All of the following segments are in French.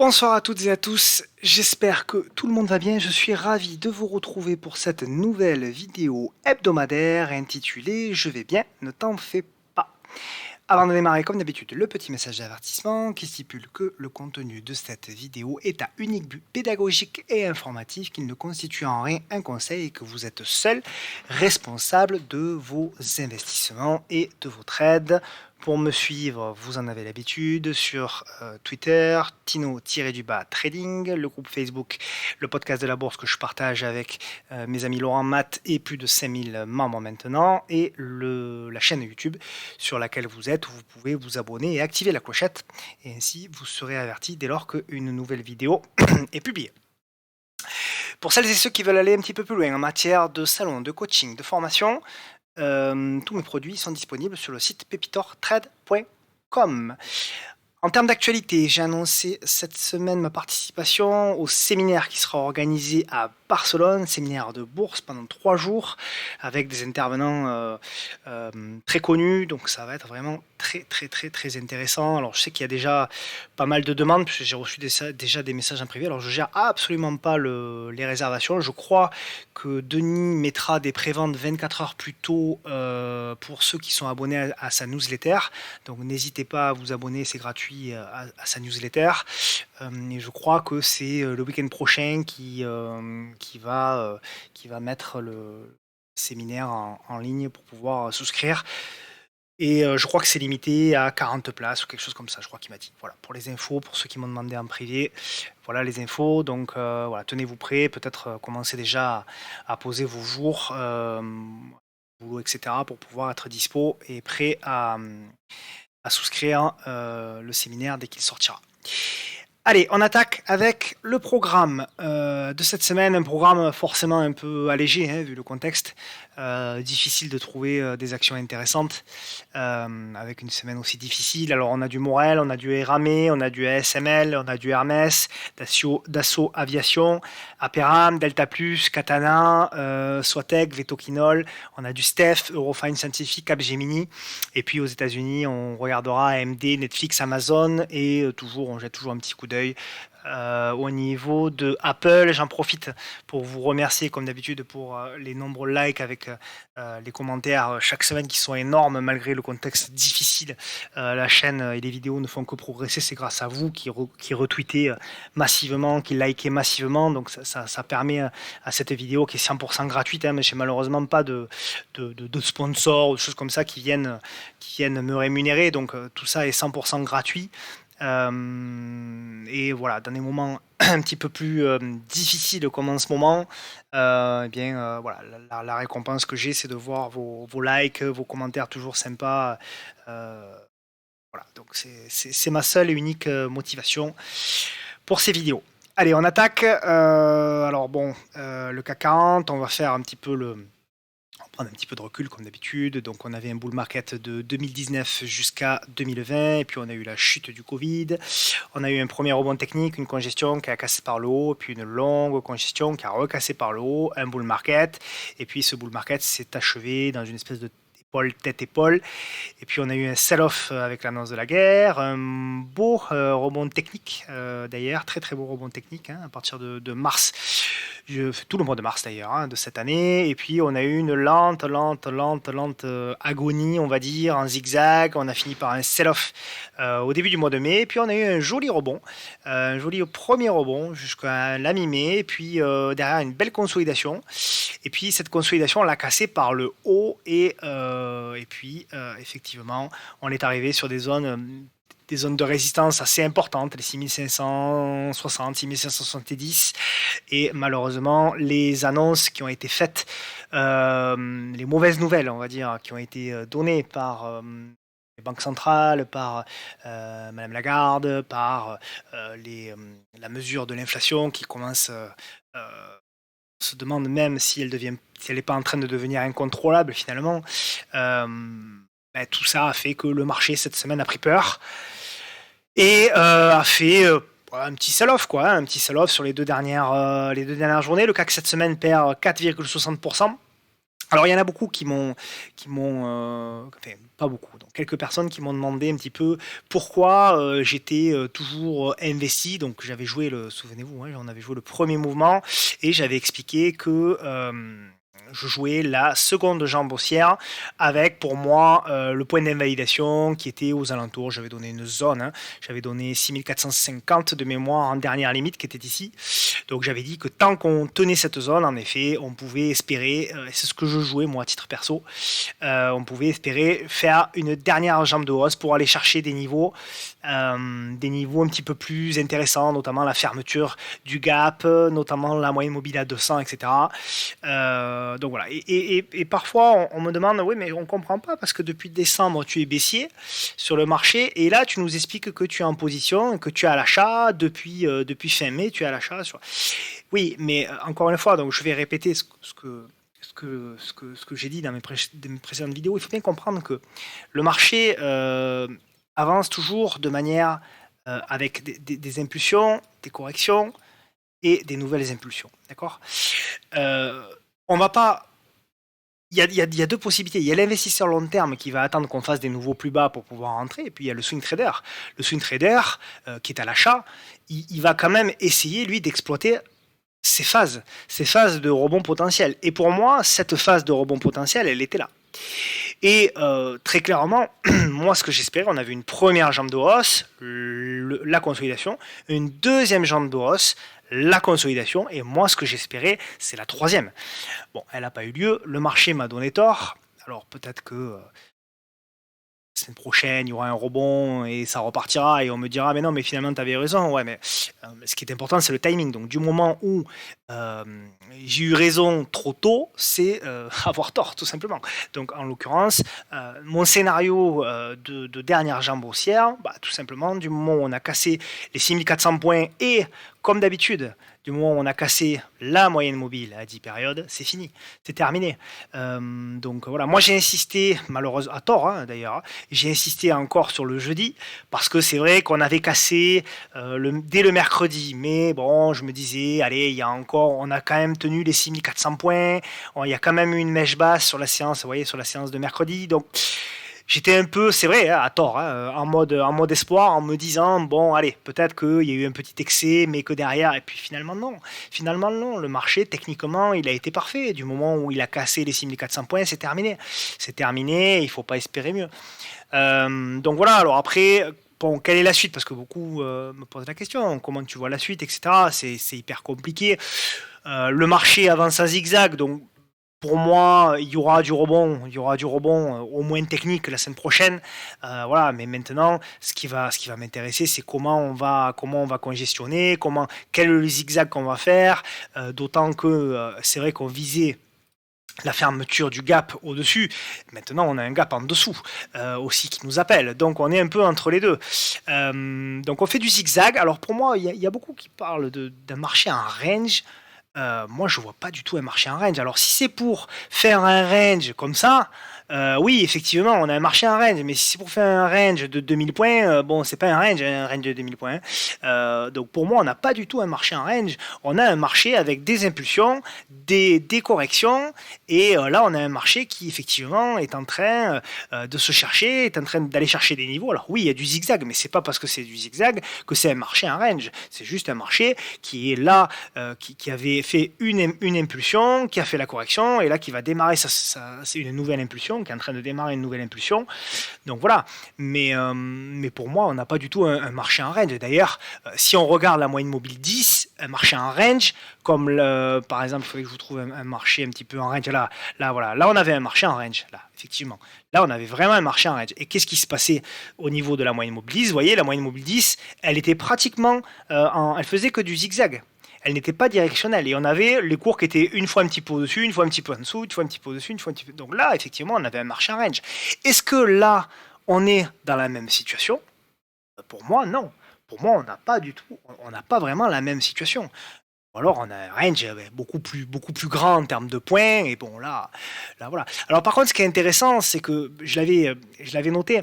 Bonsoir à toutes et à tous, j'espère que tout le monde va bien. Je suis ravi de vous retrouver pour cette nouvelle vidéo hebdomadaire intitulée Je vais bien, ne t'en fais pas. Avant de démarrer, comme d'habitude, le petit message d'avertissement qui stipule que le contenu de cette vidéo est à unique but pédagogique et informatif, qu'il ne constitue en rien un conseil et que vous êtes seul responsable de vos investissements et de votre aide. Pour me suivre, vous en avez l'habitude, sur Twitter, Tino-Trading, le groupe Facebook, le podcast de la bourse que je partage avec mes amis Laurent Matt et plus de 5000 membres maintenant, et la chaîne YouTube sur laquelle vous êtes, où vous pouvez vous abonner et activer la clochette, et ainsi vous serez averti dès lors qu'une nouvelle vidéo est publiée. Pour celles et ceux qui veulent aller un petit peu plus loin en matière de salon, de coaching, de formation, tous mes produits sont disponibles sur le site pepitortrade.com. En termes d'actualité, j'ai annoncé cette semaine ma participation au séminaire qui sera organisé à Barcelone, séminaire de bourse pendant 3 jours, avec des intervenants très connus, donc ça va être vraiment très intéressant. Alors je sais qu'il y a déjà pas mal de demandes, puisque j'ai reçu déjà des messages en privé, alors je gère absolument pas les réservations. Je crois que Denis mettra des préventes 24 heures plus tôt pour ceux qui sont abonnés à sa newsletter, donc n'hésitez pas à vous abonner, c'est gratuit à sa newsletter. Et je crois que c'est le week-end prochain qui va mettre le séminaire en ligne pour pouvoir souscrire. Et je crois que c'est limité à 40 places ou quelque chose comme ça, je crois qu'il m'a dit. Voilà, pour les infos, pour ceux qui m'ont demandé en privé, voilà les infos. Donc voilà, tenez-vous prêts, peut-être commencez déjà à poser vos jours, boulot, etc., pour pouvoir être dispo et prêt à souscrire le séminaire dès qu'il sortira. Allez, on attaque avec le programme de cette semaine, un programme forcément un peu allégé, hein, vu le contexte. Difficile de trouver des actions intéressantes avec une semaine aussi difficile. Alors on a du Morel, on a du Eramé, on a du ASML, on a du Hermès, Dassault Aviation, Aperam, Delta Plus, Katana, Swatec, Vetoquinol, on a du Steph, Eurofine Scientific, Capgemini, et puis aux États-Unis on regardera AMD, Netflix, Amazon, et on jette toujours un petit coup d'œil au niveau de Apple. J'en profite pour vous remercier comme d'habitude pour les nombreux likes avec les commentaires chaque semaine qui sont énormes malgré le contexte difficile. La chaîne et les vidéos ne font que progresser, c'est grâce à vous qui retweetez massivement, qui likez massivement, donc ça permet à cette vidéo qui est 100% gratuite, hein, mais j'ai malheureusement pas de sponsors ou de choses comme ça qui viennent me rémunérer, donc tout ça est 100% gratuit. Et voilà, dans des moments un petit peu plus difficiles comme en ce moment, voilà, la récompense que j'ai, c'est de voir vos likes, vos commentaires toujours sympas. Voilà, donc c'est ma seule et unique motivation pour ces vidéos. Allez, on attaque. Alors bon, le CAC 40, on va faire un petit peu on va prendre un petit peu de recul comme d'habitude. Donc on avait un bull market de 2019 jusqu'à 2020, et puis on a eu la chute du Covid. On a eu un premier rebond technique, une congestion qui a cassé par le haut, puis une longue congestion qui a recassé par le haut, un bull market. Et puis ce bull market s'est achevé dans une espèce de tête-épaule. Et puis on a eu un sell-off avec l'annonce de la guerre, un beau rebond technique d'ailleurs, très beau rebond technique, hein, à partir de mars, tout le mois de mars d'ailleurs, hein, de cette année. Et puis on a eu une lente agonie, on va dire, en zigzag. On a fini par un sell-off au début du mois de mai, et puis on a eu un joli rebond, un joli premier rebond jusqu'à la mi-mai, et puis derrière une belle consolidation. Et puis cette consolidation, on l'a cassée par le haut, et puis effectivement, on est arrivé sur des zones de résistance assez importantes, les 6560, 6570, et malheureusement, les annonces qui ont été faites, les mauvaises nouvelles, on va dire, qui ont été données par les banques centrales, par Madame Lagarde, par la mesure de l'inflation qui commence, se demande même si elle n'est pas en train de devenir incontrôlable finalement. Tout ça a fait que le marché cette semaine a pris peur et a fait un petit sell-off, quoi, un petit sell-off sur les deux dernières journées. Le CAC cette semaine perd 4,60%. Alors il y en a beaucoup enfin pas beaucoup, donc quelques personnes qui m'ont demandé un petit peu pourquoi j'étais toujours investi. Donc j'avais joué souvenez-vous, hein, on avait joué le premier mouvement et j'avais expliqué que je jouais la seconde jambe haussière avec pour moi le point d'invalidation qui était aux alentours. J'avais donné une zone, hein, j'avais donné 6450 de mémoire en dernière limite qui était ici. Donc j'avais dit que tant qu'on tenait cette zone, en effet, on pouvait espérer, et c'est ce que je jouais moi à titre perso, on pouvait espérer faire une dernière jambe de hausse pour aller chercher des niveaux un petit peu plus intéressants, notamment la fermeture du gap, notamment la moyenne mobile à 200, etc. Donc voilà. Et parfois on me demande, oui mais on ne comprend pas parce que depuis décembre tu es baissier sur le marché et là tu nous expliques que tu es en position, que tu es à l'achat depuis fin mai, tu es à l'achat sur... Oui, mais encore une fois, donc je vais répéter ce que j'ai dit dans mes précédentes vidéos. Il faut bien comprendre que le marché avance toujours de manière avec des impulsions, des corrections et des nouvelles impulsions. D'accord. On va pas. Il y a deux possibilités. Il y a l'investisseur long terme qui va attendre qu'on fasse des nouveaux plus bas pour pouvoir rentrer. Et puis il y a le swing trader. Le swing trader, qui est à l'achat, il va quand même essayer, lui, d'exploiter ces phases de rebond potentiel. Et pour moi, cette phase de rebond potentiel, elle était là. Et très clairement, moi, ce que j'espérais, on avait une première jambe de hausse, la consolidation, une deuxième jambe de hausse, la consolidation, et moi, ce que j'espérais, c'est la troisième. Bon, elle n'a pas eu lieu, le marché m'a donné tort, alors peut-être que la semaine prochaine, il y aura un rebond et ça repartira et on me dira mais non mais finalement tu avais raison. Ouais mais ce qui est important c'est le timing. Donc du moment où j'ai eu raison trop tôt, c'est avoir tort tout simplement. Donc en l'occurrence, mon scénario de dernière jambe haussière, bah, tout simplement du moment où on a cassé les 6400 points et comme d'habitude, du moment où on a cassé la moyenne mobile à 10 périodes, c'est fini, c'est terminé. Donc voilà, moi j'ai insisté, malheureusement, à tort hein, d'ailleurs, j'ai insisté encore sur le jeudi, parce que c'est vrai qu'on avait cassé dès le mercredi, mais bon, je me disais, allez, il y a encore, on a quand même tenu les 6400 points, il y a quand même eu une mèche basse sur la séance, vous voyez, sur la séance de mercredi, donc j'étais un peu, c'est vrai, hein, à tort, hein, en mode espoir, en me disant, bon, allez, peut-être qu'il y a eu un petit excès, mais que derrière, et puis finalement non. Finalement non, le marché, techniquement, il a été parfait. Du moment où il a cassé les 6400 points, c'est terminé. C'est terminé, il ne faut pas espérer mieux. Donc voilà, alors après, bon, quelle est la suite? Parce que beaucoup me posent la question, comment tu vois la suite, etc. C'est hyper compliqué. Le marché avance en zigzag, donc pour moi, il y aura du rebond, au moins technique la semaine prochaine. Voilà, mais maintenant, ce qui va m'intéresser, c'est comment on va congestionner, quel est le zigzag qu'on va faire. D'autant que c'est vrai qu'on visait la fermeture du gap au-dessus. Maintenant, on a un gap en dessous aussi qui nous appelle. Donc, on est un peu entre les deux. Donc, on fait du zigzag. Alors, pour moi, il y a beaucoup qui parlent d'un marché en range. Moi, je vois pas du tout un marché en range. Alors, si c'est pour faire un range comme ça, oui, effectivement, on a un marché en range. Mais si c'est pour faire un range de 2000 points, bon, c'est pas un range de 2000 points. Donc, pour moi, on n'a pas du tout un marché en range. On a un marché avec des impulsions, des corrections. Et là, on a un marché qui, effectivement, est en train de se chercher, est en train d'aller chercher des niveaux. Alors, oui, il y a du zigzag, mais c'est pas parce que c'est du zigzag que c'est un marché en range. C'est juste un marché qui est là, qui avait fait une impulsion, qui a fait la correction, et là qui va démarrer, c'est une nouvelle impulsion, qui est en train de démarrer une nouvelle impulsion. Donc voilà, mais pour moi, on n'a pas du tout un marché en range. D'ailleurs, si on regarde la moyenne mobile 10, un marché en range, comme par exemple, il faudrait que je vous trouve un marché un petit peu en range. Là, voilà, là on avait un marché en range, là, effectivement. Là, on avait vraiment un marché en range. Et qu'est-ce qui se passait au niveau de la moyenne mobile 10? Vous voyez, la moyenne mobile 10, elle était pratiquement, elle faisait que du zigzag. Elle n'était pas directionnelle. Et on avait les cours qui étaient une fois un petit peu au-dessus, une fois un petit peu en dessous, une fois un petit peu au-dessus, une fois un petit peu... Donc là, effectivement, on avait un marché en range. Est-ce que là, on est dans la même situation? Pour moi, non. Pour moi, on n'a pas du tout, on n'a pas vraiment la même situation. Ou alors on a un range beaucoup plus grand en termes de points, et bon là voilà. Alors par contre, ce qui est intéressant, c'est que je l'avais noté,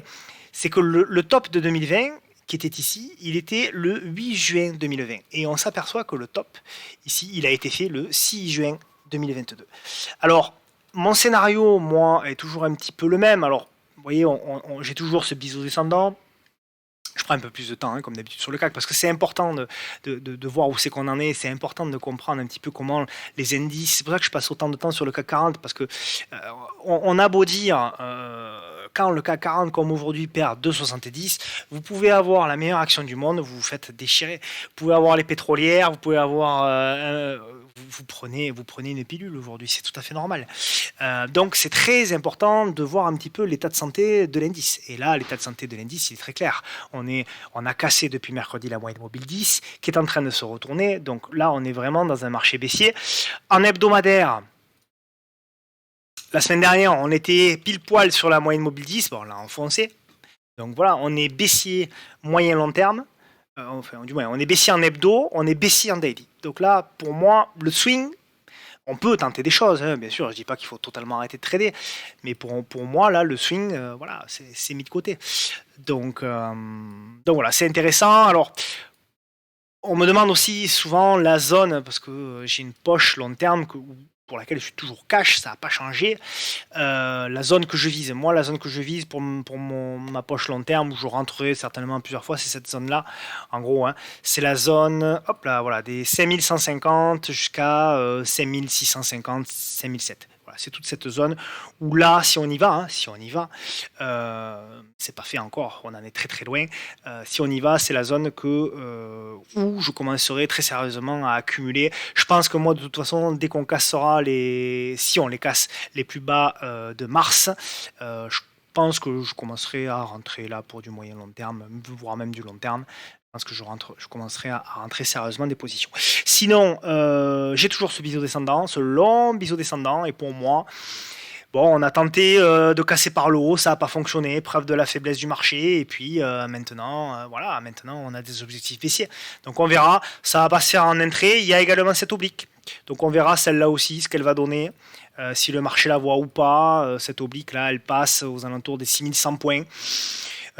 c'est que le top de 2020, qui était ici, il était le 8 juin 2020. Et on s'aperçoit que le top, ici, il a été fait le 6 juin 2022. Alors, mon scénario, moi, est toujours un petit peu le même. Alors, vous voyez, j'ai toujours ce biseau descendant. Je prends un peu plus de temps, hein, comme d'habitude sur le CAC, parce que c'est important de voir où c'est qu'on en est. C'est important de comprendre un petit peu comment les indices. C'est pour ça que je passe autant de temps sur le CAC 40, parce que on a beau dire, quand le CAC 40, comme aujourd'hui, perd 2,70, vous pouvez avoir la meilleure action du monde, vous vous faites déchirer. Vous pouvez avoir les pétrolières, vous pouvez avoir. Vous prenez une pilule aujourd'hui, c'est tout à fait normal. Donc c'est très important de voir un petit peu l'état de santé de l'indice. Et là, l'état de santé de l'indice, il est très clair. On a cassé depuis mercredi la moyenne mobile 10, qui est en train de se retourner. Donc là, on est vraiment dans un marché baissier. En hebdomadaire, la semaine dernière, on était pile poil sur la moyenne mobile 10. Bon, on l'a enfoncé. Donc voilà, on est baissier moyen long terme. Enfin, du moins, on est baissier en hebdo, on est baissier en daily. Donc là, pour moi, le swing, on peut tenter des choses, hein, bien sûr. Je ne dis pas qu'il faut totalement arrêter de trader, mais pour moi, là, le swing, voilà, c'est mis de côté. Donc voilà, c'est intéressant. Alors, on me demande aussi souvent la zone, parce que j'ai une poche long terme pour laquelle je suis toujours cash, ça n'a pas changé. La zone que je vise, moi, la zone que je vise pour ma poche long terme, où je rentrerai certainement plusieurs fois, c'est cette zone-là. En gros, hein, c'est la zone, hop là, voilà, des 5150 jusqu'à 5650, 5007. Voilà, c'est toute cette zone où là, si on y va, c'est pas fait encore, on en est très très loin. Si on y va, c'est la zone où je commencerai très sérieusement à accumuler. Je pense que moi, de toute façon, dès qu'on cassera si on les casse les plus bas de mars, je pense que je commencerai à rentrer là pour du moyen long terme, voire même du long terme. Je pense que je commencerai à rentrer sérieusement des positions. Sinon, j'ai toujours ce biseau descendant, ce long biseau descendant, et pour moi, bon, on a tenté de casser par le haut, ça n'a pas fonctionné, preuve de la faiblesse du marché, et puis maintenant, voilà, maintenant on a des objectifs baissiers. Donc on verra, ça va pas se faire en entrée, il y a également cette oblique. Donc on verra celle-là aussi, ce qu'elle va donner, si le marché la voit ou pas. Cette oblique-là, elle passe aux alentours des 6100 points.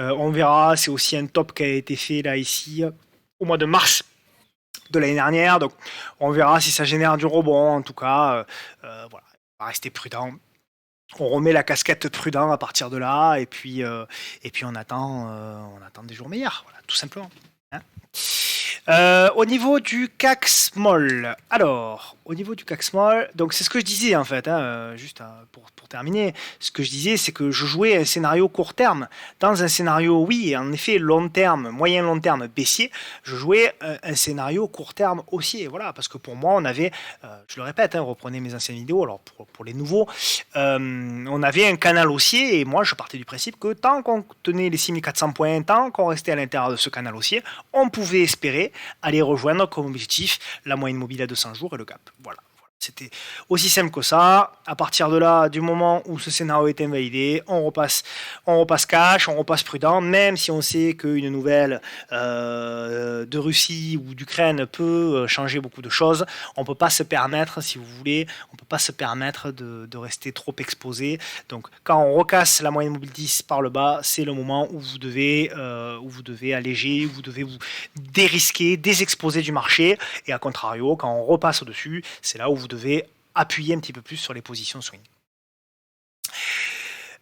On verra, c'est aussi un top qui a été fait là ici au mois de mars de l'année dernière. Donc on verra si ça génère du rebond. En tout cas, voilà, on va rester prudent. On remet la casquette de prudent à partir de là, et puis on attend des jours meilleurs, voilà, tout simplement. Hein. Au niveau du CAC Small, alors, au niveau du CAC Small, donc c'est ce que je disais en fait, hein, juste pour terminer, ce que je disais, c'est que je jouais un scénario court terme. Dans un scénario, oui, en effet, long terme, moyen long terme baissier, je jouais un scénario court terme haussier, voilà, parce que pour moi, on avait, je le répète, hein, reprenez mes anciennes vidéos, alors pour les nouveaux, on avait un canal haussier, et moi, je partais du principe que tant qu'on tenait les 6400 points, tant qu'on restait à l'intérieur de ce canal haussier, on pouvait espérer aller rejoindre comme objectif la moyenne mobile à 200 jours et le gap. Voilà. C'était aussi simple que ça. À partir de là, du moment où ce scénario est invalidé, on repasse cash, on repasse prudent, même si on sait qu'une nouvelle de Russie ou d'Ukraine peut changer beaucoup de choses. On ne peut pas se permettre, si vous voulez, on peut pas se permettre de rester trop exposé. Donc, quand on recasse la moyenne mobile 10 par le bas, c'est le moment où vous devez alléger, où vous devez vous dérisquer, désexposer du marché. Et à contrario, quand on repasse au-dessus, c'est là où vous devez appuyer un petit peu plus sur les positions swing.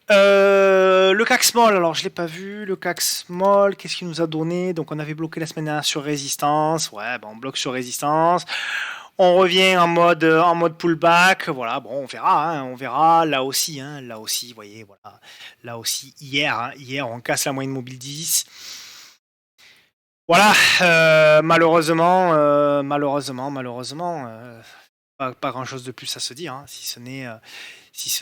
Le CAC Small, alors je l'ai pas vu, le CAC Small, qu'est-ce qu'il nous a donné? Donc on avait bloqué la semaine dernière sur résistance, ouais, on bloque sur résistance, on revient en mode pullback, voilà, bon, on verra, là aussi, vous voyez, voilà, là aussi, hier, on casse la moyenne mobile 10, voilà, malheureusement, pas grand chose de plus à se dire, hein, si ce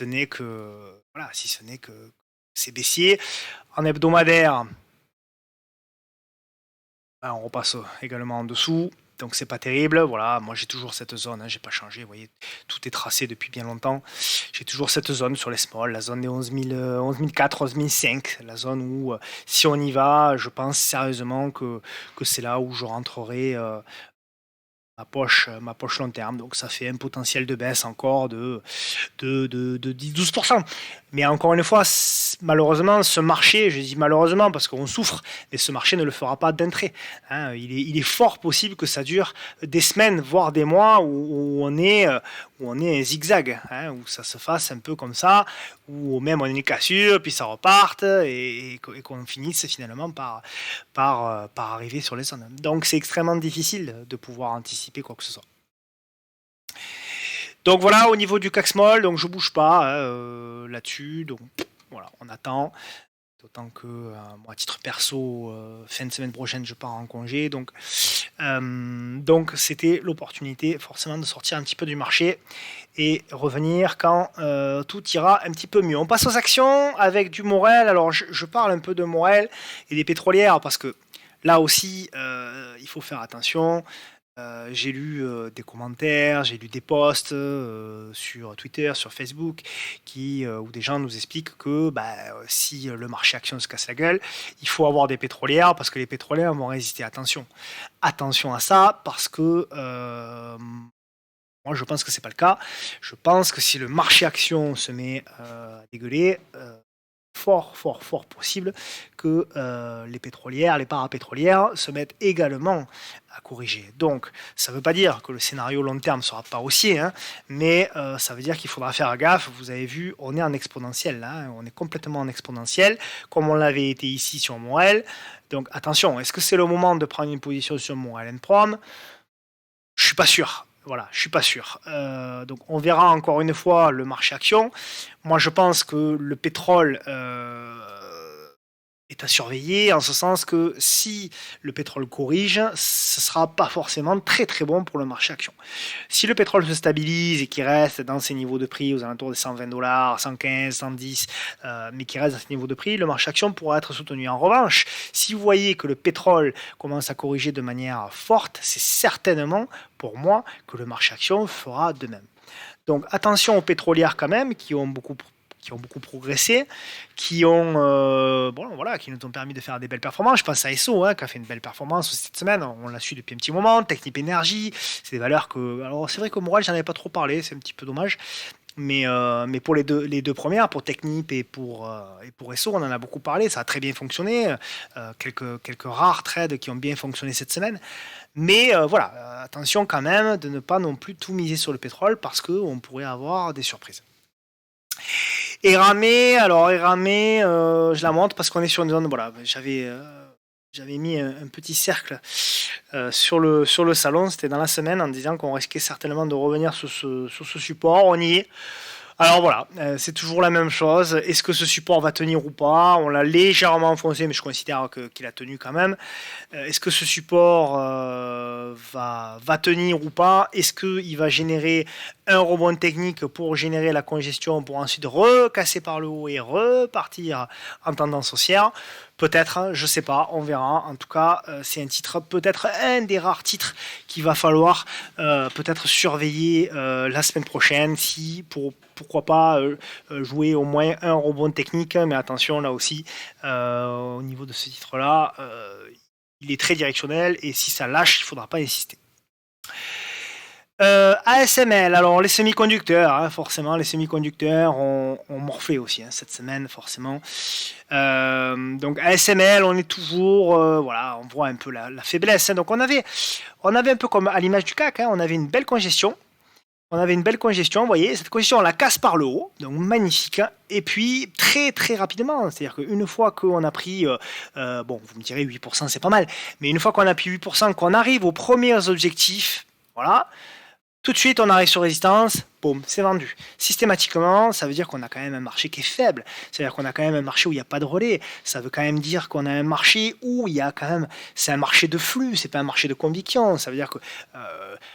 n'est que voilà, si ce n'est que c'est baissier. En hebdomadaire, on repasse également en dessous, donc c'est pas terrible. Voilà, moi j'ai toujours cette zone, j'ai pas changé, vous voyez, tout est tracé depuis bien longtemps. J'ai toujours cette zone sur les small, la zone des 11 400, 11 500, la zone où si on y va, je pense sérieusement que c'est là où je rentrerai ma poche long terme. Donc ça fait un potentiel de baisse encore de 10-12%. Mais encore une fois, malheureusement, ce marché, je dis malheureusement parce qu'on souffre, mais ce marché ne le fera pas d'un trait. Hein. Il est fort possible que ça dure des semaines, voire des mois, où on est un zigzag, hein, où ça se fasse un peu comme ça, où même on a une cassure, puis ça reparte, et qu'on finisse finalement par arriver sur les zones. Donc c'est extrêmement difficile de pouvoir anticiper quoi que ce soit. Donc voilà, au niveau du CAC Small, donc je bouge pas hein, là-dessus. Donc voilà, on attend. D'autant que moi, à titre perso, fin de semaine prochaine, je pars en congé. Donc c'était l'opportunité forcément de sortir un petit peu du marché et revenir quand tout ira un petit peu mieux. On passe aux actions avec du Morel. Alors je parle un peu de Morel et des pétrolières parce que là aussi, il faut faire attention. J'ai lu des commentaires, j'ai lu des posts sur Twitter, sur Facebook, où des gens nous expliquent que si le marché action se casse la gueule, il faut avoir des pétrolières parce que les pétrolières vont résister. Attention, attention à ça parce que moi je pense que c'est pas le cas. Je pense que si le marché action se met à dégueuler, fort possible que les pétrolières, les parapétrolières se mettent également à corriger. Donc, ça ne veut pas dire que le scénario long terme ne sera pas haussier, hein, mais ça veut dire qu'il faudra faire gaffe. Vous avez vu, on est en exponentiel, là, hein, on est complètement en exponentiel, comme on l'avait été ici sur Morel. Donc, attention, est-ce que c'est le moment de prendre une position sur Morel Prom? Je suis pas sûr. Voilà, je suis pas sûr. Donc on verra encore une fois le marché action. Moi, je pense que le pétrole est à surveiller, en ce sens que si le pétrole corrige, ce sera pas forcément très bon pour le marché action. Si le pétrole se stabilise et qu'il reste dans ces niveaux de prix aux alentours des $120, 115, 110, mais qu'il reste dans ces niveaux de prix, le marché action pourra être soutenu. En revanche, si vous voyez que le pétrole commence à corriger de manière forte, c'est certainement pour moi que le marché action fera de même. Donc attention aux pétrolières quand même, qui ont beaucoup progressé, qui nous ont permis de faire des belles performances. Je pense à Esso, hein, qui a fait une belle performance cette semaine. On l'a su depuis un petit moment. Technip Energy, c'est des valeurs que. Alors c'est vrai qu'au Morel, j'en avais pas trop parlé, c'est un petit peu dommage. Mais pour les deux premières, pour Technip et pour Esso, on en a beaucoup parlé. Ça a très bien fonctionné. Quelques rares trades qui ont bien fonctionné cette semaine. Mais voilà, attention quand même de ne pas non plus tout miser sur le pétrole parce qu'on pourrait avoir des surprises. Eramé, je la montre parce qu'on est sur une zone. Voilà, j'avais mis un petit cercle sur le salon, c'était dans la semaine, en disant qu'on risquait certainement de revenir sur ce support. On y est. Alors voilà, c'est toujours la même chose. Est-ce que ce support va tenir ou pas? On l'a légèrement enfoncé, mais je considère qu'il a tenu quand même. Est-ce que ce support va tenir ou pas? Est-ce qu'il va générer un rebond technique pour générer la congestion, pour ensuite recasser par le haut et repartir en tendance haussière? Peut-être, hein, je ne sais pas, on verra. En tout cas, c'est un titre, peut-être un des rares titres qu'il va falloir peut-être surveiller la semaine prochaine, si pourquoi pas jouer au moins un rebond technique. Mais attention, là aussi, au niveau de ce titre-là, il est très directionnel et si ça lâche, il ne faudra pas insister. ASML, alors les semi-conducteurs, hein, forcément, les semi-conducteurs ont morflé aussi hein, cette semaine, forcément. Donc ASML, on est toujours, voilà, on voit un peu la faiblesse. Hein. Donc on avait un peu comme à l'image du CAC, hein, on avait une belle congestion. Vous voyez, cette congestion on la casse par le haut, donc magnifique, hein. Et puis très rapidement, c'est-à-dire qu'une fois qu'on a pris, bon, vous me direz 8%, c'est pas mal, mais une fois qu'on a pris 8%, qu'on arrive aux premiers objectifs, voilà, tout de suite on arrive sur résistance, boum, c'est vendu. Systématiquement, ça veut dire qu'on a quand même un marché qui est faible, c'est-à-dire qu'on a quand même un marché où il n'y a pas de relais, ça veut quand même dire qu'on a un marché où il y a quand même, c'est un marché de flux, c'est pas un marché de conviction, ça veut dire que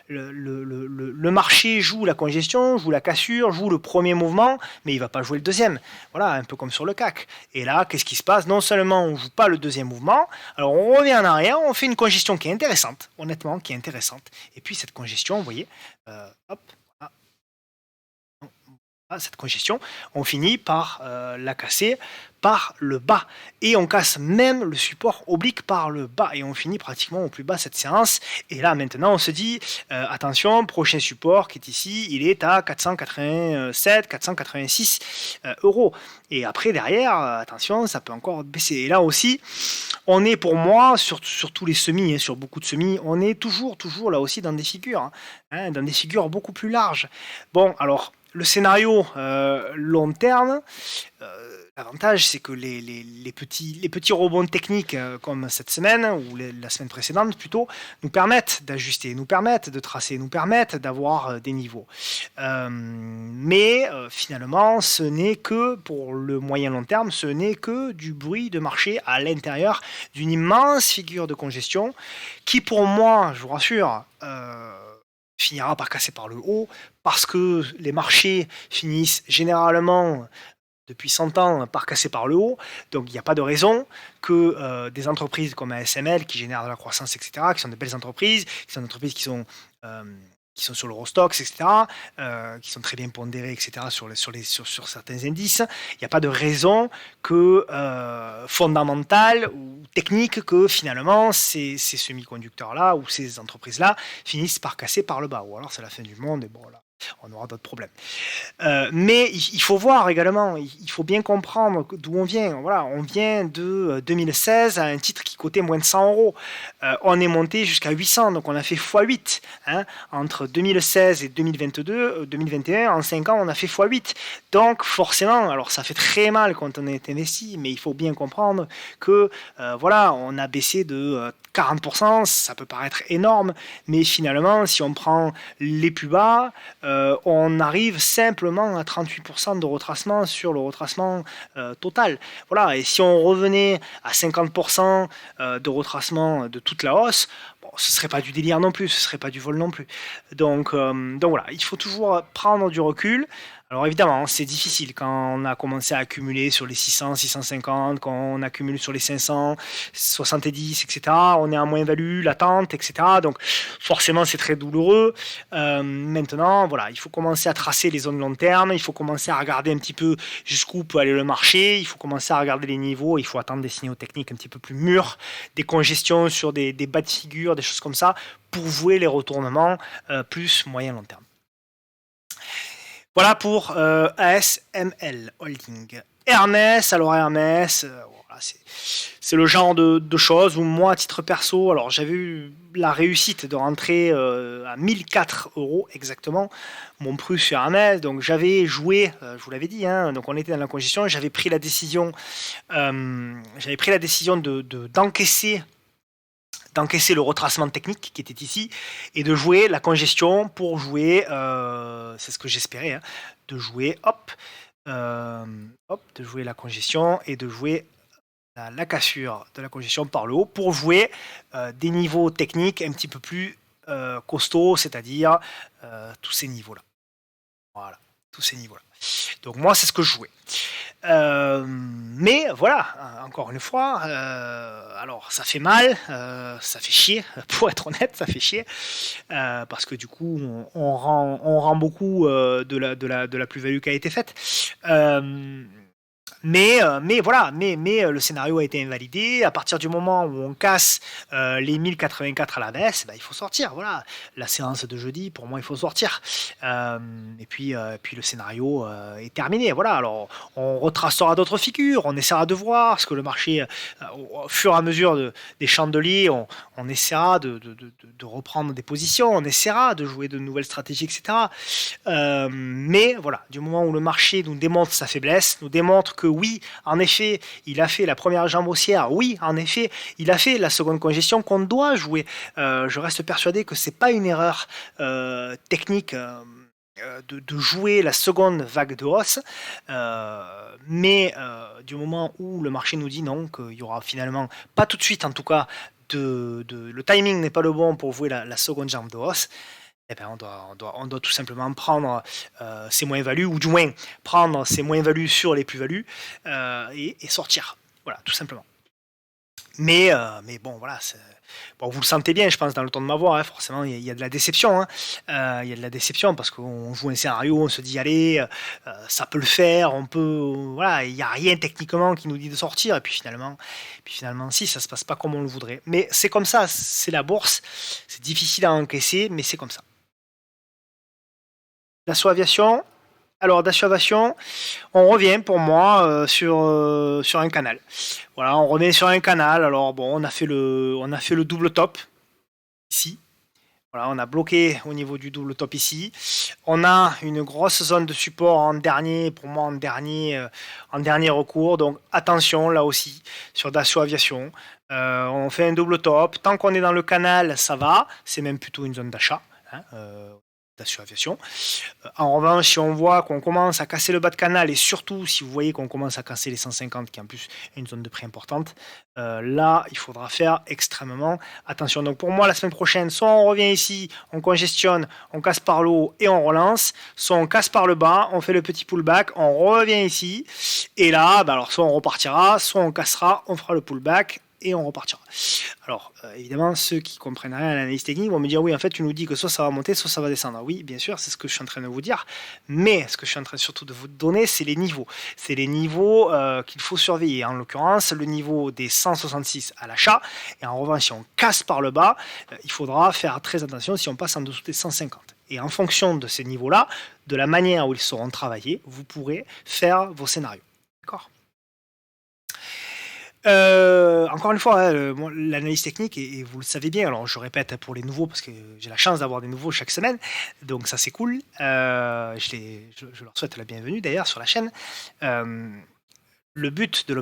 le marché joue la congestion, joue la cassure, joue le premier mouvement, mais il va pas jouer le deuxième. Voilà, un peu comme sur le CAC. Et là, qu'est-ce qui se passe? Non seulement on joue pas le deuxième mouvement, alors on revient en arrière, on fait une congestion qui est intéressante, honnêtement, qui est intéressante. Et puis cette congestion, vous voyez, hop, cette congestion, on finit par la casser par le bas. Et on casse même le support oblique par le bas. Et on finit pratiquement au plus bas cette séance. Et là, maintenant, on se dit, attention, prochain support qui est ici, il est à 487, 486 euros. Et après, derrière, attention, ça peut encore baisser. Et là aussi, on est pour moi, sur tous les semis, sur beaucoup de semis, on est toujours là aussi dans des figures, dans des figures beaucoup plus larges. Bon, alors, le scénario long terme, l'avantage c'est que les petits rebonds techniques comme cette semaine ou la semaine précédente plutôt nous permettent d'ajuster, nous permettent de tracer, nous permettent d'avoir des niveaux. Mais finalement, ce n'est que pour le moyen long terme, ce n'est que du bruit de marché à l'intérieur d'une immense figure de congestion qui pour moi, je vous rassure, finira par casser par le haut, parce que les marchés finissent généralement, depuis 100 ans, par casser par le haut. Donc il n'y a pas de raison que des entreprises comme ASML, qui génèrent de la croissance, etc., qui sont de belles entreprises, qui sont des entreprises qui sont sur l'Eurostoxx, etc., qui sont très bien pondérées, etc., sur certains indices. Il n'y a pas de raison que fondamentale ou technique que finalement ces semi-conducteurs-là ou ces entreprises-là finissent par casser par le bas. Ou alors c'est la fin du monde et bon là, on aura d'autres problèmes. Mais il faut voir également, il faut bien comprendre d'où on vient. Voilà, on vient de 2016 à un titre qui cotait moins de 100 euros. On est monté jusqu'à 800, donc on a fait x8. Entre 2016 et 2021, en 5 ans, on a fait x8. Donc forcément, alors ça fait très mal quand on est investi, mais il faut bien comprendre que voilà, on a baissé de 40%, ça peut paraître énorme, mais finalement, si on prend les plus bas, on arrive simplement à 38% de retracement sur le retracement total. Voilà, et si on revenait à 50% de retracement de toute la hausse, bon, ce ne serait pas du délire non plus, ce ne serait pas du vol non plus. Donc voilà, il faut toujours prendre du recul. Alors évidemment, c'est difficile quand on a commencé à accumuler sur les 600, 650, quand on accumule sur les 500, 70, etc. On est en moins-value, latente, etc. Donc forcément, c'est très douloureux. Maintenant, voilà, il faut commencer à tracer les zones long terme, il faut commencer à regarder un petit peu jusqu'où peut aller le marché, il faut commencer à regarder les niveaux, il faut attendre des signaux techniques un petit peu plus mûrs, des congestions sur des bas de figure, des choses comme ça, pour jouer les retournements plus moyen-long terme. Voilà pour ASML Holding. Hermès, alors Hermès, voilà, c'est le genre de choses où moi, à titre perso, alors j'avais eu la réussite de rentrer à 1004 euros exactement, mon prix sur Hermès, donc j'avais joué, je vous l'avais dit, donc on était dans la congestion, j'avais pris la décision d'encaisser le retracement technique qui était ici et de jouer la congestion pour jouer, c'est ce que j'espérais, de jouer de jouer la congestion et de jouer la cassure de la congestion par le haut pour jouer des niveaux techniques un petit peu plus costauds, c'est-à-dire tous ces niveaux-là. Voilà, tous ces niveaux-là. Donc moi, c'est ce que je jouais. Mais voilà, encore une fois, alors ça fait mal, ça fait chier, pour être honnête, ça fait chier, parce que du coup, on rend beaucoup de la plus-value qui a été faite. Mais voilà, mais le scénario a été invalidé. À partir du moment où on casse les 1084 à la baisse, il faut sortir. Voilà, la séance de jeudi, pour moi, il faut sortir. Et puis le scénario est terminé. Voilà, alors on retracera d'autres figures, on essaiera de voir ce que le marché, au fur et à mesure des chandeliers, on essaiera de reprendre des positions, on essaiera de jouer de nouvelles stratégies, etc. Mais voilà, du moment où le marché nous démontre sa faiblesse, nous démontre que oui, en effet, il a fait la première jambe haussière, oui, en effet, il a fait la seconde congestion qu'on doit jouer. Je reste persuadé que c'est pas une erreur technique de jouer la seconde vague de hausse, mais du moment où le marché nous dit non, qu'il y aura finalement, pas tout de suite en tout cas, le timing n'est pas le bon pour jouer la seconde jambe de hausse, eh ben on doit tout simplement prendre ces moins-values, ou du moins prendre ces moins-values sur les plus-values et sortir. Voilà, tout simplement. Mais bon, voilà, Bon, vous le sentez bien, je pense, dans le ton de ma voix, hein, forcément, il y a de la déception, hein. Il y a de la déception parce qu'on joue un scénario, on se dit, allez, ça peut le faire, on peut, voilà, il n'y a rien techniquement qui nous dit de sortir, et puis finalement, si, ça se passe pas comme on le voudrait. Mais c'est comme ça, c'est la bourse, c'est difficile à encaisser, mais c'est comme ça. Dassault Aviation, alors Dassault Aviation, on revient pour moi sur un canal. Voilà, on revient sur un canal. Alors bon, on a fait le double top ici. Voilà, on a bloqué au niveau du double top ici. On a une grosse zone de support en dernier, pour moi en dernier recours. Donc attention là aussi sur Dassault Aviation. On fait un double top. Tant qu'on est dans le canal, ça va. C'est même plutôt une zone d'achat, hein, Dassault Aviation. En revanche, si on voit qu'on commence à casser le bas de canal, et surtout si vous voyez qu'on commence à casser les 150, qui en plus est une zone de prix importante, là, il faudra faire extrêmement attention. Donc pour moi, la semaine prochaine, soit on revient ici, on congestionne, on casse par le haut et on relance, soit on casse par le bas, on fait le petit pullback, on revient ici, et là, alors soit on repartira, soit on cassera, on fera le pullback, et on repartira. Alors, évidemment, ceux qui comprennent rien à l'analyse technique vont me dire, oui, en fait, tu nous dis que soit ça va monter, soit ça va descendre. Oui, bien sûr, c'est ce que je suis en train de vous dire, mais ce que je suis en train surtout de vous donner, c'est les niveaux. C'est les niveaux qu'il faut surveiller. En l'occurrence, le niveau des 166 à l'achat, et en revanche, si on casse par le bas, il faudra faire très attention si on passe en dessous des 150. Et en fonction de ces niveaux-là, de la manière où ils seront travaillés, vous pourrez faire vos scénarios. D'accord ? Encore une fois, hein, l'analyse technique, et vous le savez bien, alors je répète pour les nouveaux, parce que j'ai la chance d'avoir des nouveaux chaque semaine, donc ça c'est cool. Je leur souhaite la bienvenue d'ailleurs sur la chaîne. Le but de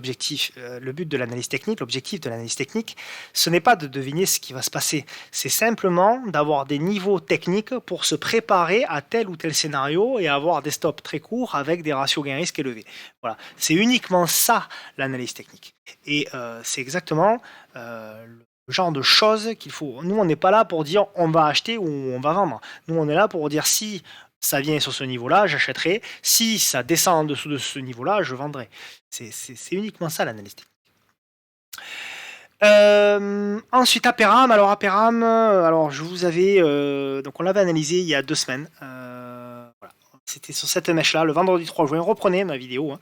l'analyse technique, l'objectif de l'analyse technique, ce n'est pas de deviner ce qui va se passer, c'est simplement d'avoir des niveaux techniques pour se préparer à tel ou tel scénario et avoir des stops très courts avec des ratios gain-risque élevés. Voilà, c'est uniquement ça l'analyse technique. Et c'est exactement le genre de choses qu'il faut. Nous, on n'est pas là pour dire on va acheter ou on va vendre. Nous, on est là pour dire si ça vient sur ce niveau-là, j'achèterai. Si ça descend en dessous de ce niveau-là, je vendrai. C'est uniquement ça l'analyse technique. Ensuite, Aperam. Alors, Aperam, je vous avais. Donc, on l'avait analysé il y a 2 semaines. Voilà. C'était sur cette mèche-là, le vendredi 3 juin. Reprenez ma vidéo. Hein.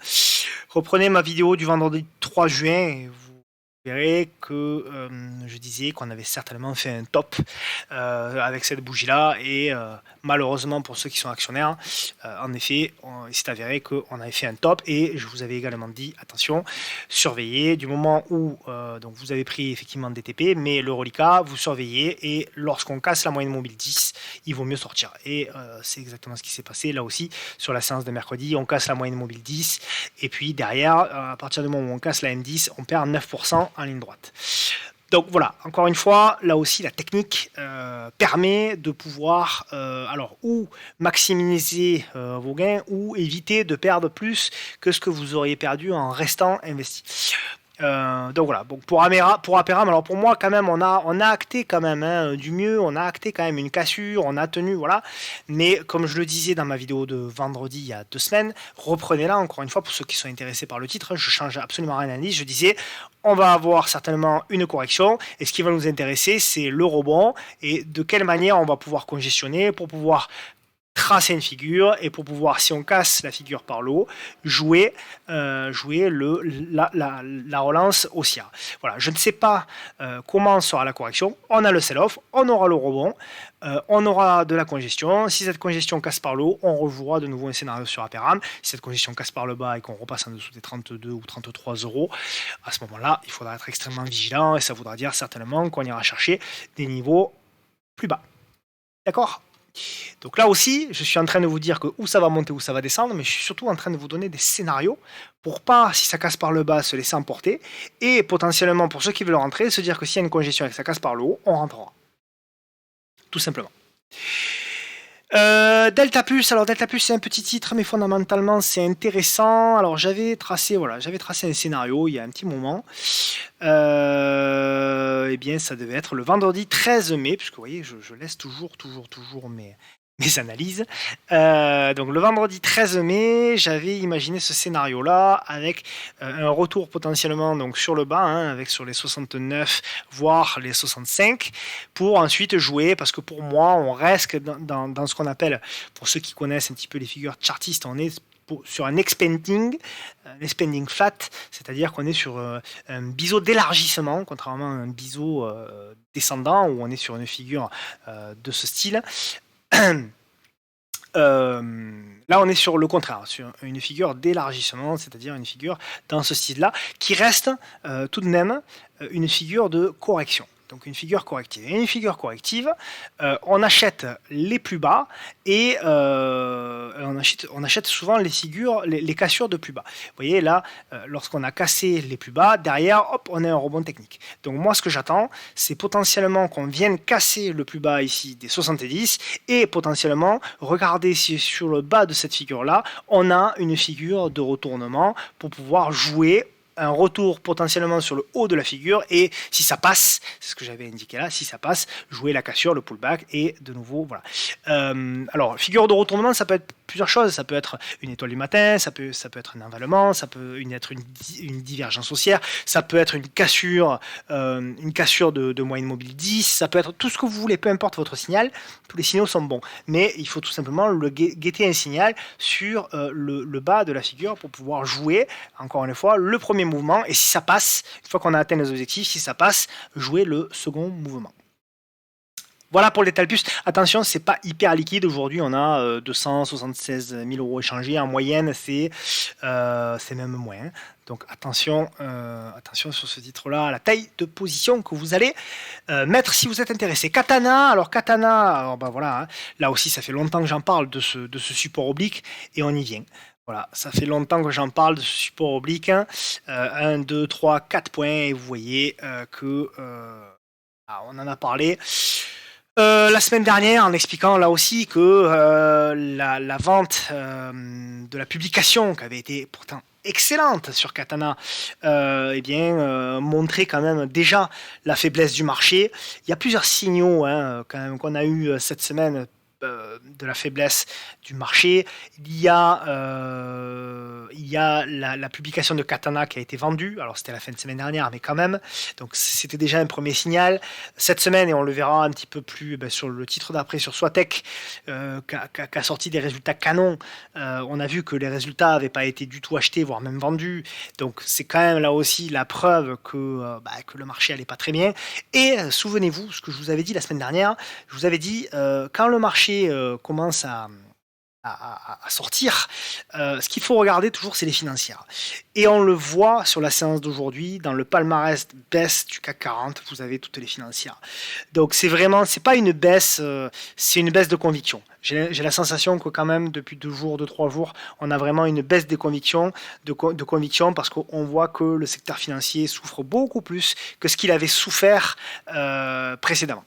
Reprenez ma vidéo du vendredi 3 juin. Et vous verrez que je disais qu'on avait certainement fait un top avec cette bougie-là, et malheureusement pour ceux qui sont actionnaires, en effet, il s'est avéré qu'on avait fait un top, et je vous avais également dit, attention, surveillez du moment où donc vous avez pris effectivement des TP, mais le reliquat, vous surveillez, et lorsqu'on casse la moyenne mobile 10, il vaut mieux sortir. Et c'est exactement ce qui s'est passé là aussi sur la séance de mercredi. On casse la moyenne mobile 10, et puis derrière, à partir du moment où on casse la M10, on perd 9% en ligne droite. Donc voilà, encore une fois, là aussi la technique permet de pouvoir ou maximiser vos gains, ou éviter de perdre plus que ce que vous auriez perdu en restant investi. Donc voilà, donc pour Aperam, alors pour moi quand même on a acté quand même du mieux, on a acté quand même une cassure, on a tenu, voilà, mais comme je le disais dans ma vidéo de vendredi il y a 2 semaines, reprenez-la encore une fois pour ceux qui sont intéressés par le titre, je change absolument rien à l'analyse, je disais on va avoir certainement une correction, et ce qui va nous intéresser c'est le rebond, et de quelle manière on va pouvoir congestionner pour pouvoir tracer une figure, et pour pouvoir, si on casse la figure par le haut, jouer la relance haussière. Voilà, je ne sais pas comment sera la correction. On a le sell-off, on aura le rebond, on aura de la congestion. Si cette congestion casse par le haut, on rejouera de nouveau un scénario sur Aperam. Si cette congestion casse par le bas et qu'on repasse en dessous des 32 ou 33 euros, à ce moment-là, il faudra être extrêmement vigilant, et ça voudra dire certainement qu'on ira chercher des niveaux plus bas. D'accord ? Donc là aussi, je suis en train de vous dire que où ça va monter, où ça va descendre, mais je suis surtout en train de vous donner des scénarios pour pas, si ça casse par le bas, se laisser emporter, et potentiellement pour ceux qui veulent rentrer, se dire que s'il y a une congestion et que ça casse par le haut, on rentrera. Tout simplement. Delta Plus, alors Delta Plus c'est un petit titre, mais fondamentalement c'est intéressant. Alors j'avais tracé un scénario il y a un petit moment. Eh bien ça devait être le vendredi 13 mai, puisque vous voyez je laisse toujours mes mes analyses. Donc le vendredi 13 mai, j'avais imaginé ce scénario-là avec un retour potentiellement donc sur le bas, hein, avec sur les 69 voire les 65, pour ensuite jouer, parce que pour moi on reste dans ce qu'on appelle, pour ceux qui connaissent un petit peu les figures chartistes, on est sur un expanding flat, c'est-à-dire qu'on est sur un biseau d'élargissement, contrairement à un biseau descendant où on est sur une figure de ce style. Là, on est sur le contraire, sur une figure d'élargissement, c'est-à-dire une figure dans ce style-là, qui reste tout de même une figure de correction. Donc une figure corrective. Et une figure corrective, on achète les plus bas et on achète souvent les figures, les cassures de plus bas. Vous voyez là, lorsqu'on a cassé les plus bas, derrière, hop, on a un rebond technique. Donc moi, ce que j'attends, c'est potentiellement qu'on vienne casser le plus bas ici des 70 et potentiellement regarder si sur le bas de cette figure-là, on a une figure de retournement pour pouvoir jouer un retour potentiellement sur le haut de la figure, et si ça passe, c'est ce que j'avais indiqué là, si ça passe, jouer la cassure, le pullback, et de nouveau, voilà. Alors, figure de retournement, ça peut être plusieurs choses, ça peut être une étoile du matin, ça peut être un envalement, ça peut être une divergence haussière, ça peut être une cassure de moyenne mobile 10, ça peut être tout ce que vous voulez, peu importe votre signal, tous les signaux sont bons, mais il faut tout simplement guetter un signal sur le bas de la figure pour pouvoir jouer, encore une fois, le premier mouvement, et si ça passe, une fois qu'on a atteint les objectifs, si ça passe, jouer le second mouvement. Voilà pour les Talpus. Attention, c'est pas hyper liquide. Aujourd'hui, on a 276 000 euros échangés. En moyenne, c'est même moins. Donc attention, attention sur ce titre-là, à la taille de position que vous allez mettre si vous êtes intéressé. Katana, alors Katana, alors ben voilà, hein, là aussi, ça fait longtemps que j'en parle de ce support oblique, et on y vient. Voilà, ça fait longtemps que j'en parle de ce support oblique. 1, 2, 3, 4 points, et vous voyez que on en a parlé la semaine dernière, en expliquant là aussi que la vente de la publication, qui avait été pourtant excellente sur Katana, eh bien, montrait quand même déjà la faiblesse du marché. Il y a plusieurs signaux quand même qu'on a eu cette semaine de la faiblesse du marché. Il y a la publication de Katana qui a été vendue. Alors c'était la fin de semaine dernière, mais quand même. Donc c'était déjà un premier signal. Cette semaine, et on le verra un petit peu plus sur le titre d'après, sur Swatech, qui a sorti des résultats canons. On a vu que les résultats n'avaient pas été du tout achetés, voire même vendus. Donc c'est quand même là aussi la preuve que le marché n'allait pas très bien. Et souvenez-vous, ce que je vous avais dit la semaine dernière, je vous avais dit, quand le marché commence à sortir, ce qu'il faut regarder toujours, c'est les financières. Et on le voit sur la séance d'aujourd'hui, dans le palmarès baisse du CAC 40, vous avez toutes les financières. Donc c'est pas une baisse, c'est une baisse de conviction. J'ai la sensation que quand même, depuis 2 jours, 3 jours, on a vraiment une baisse des convictions, de conviction, parce qu'on voit que le secteur financier souffre beaucoup plus que ce qu'il avait souffert précédemment.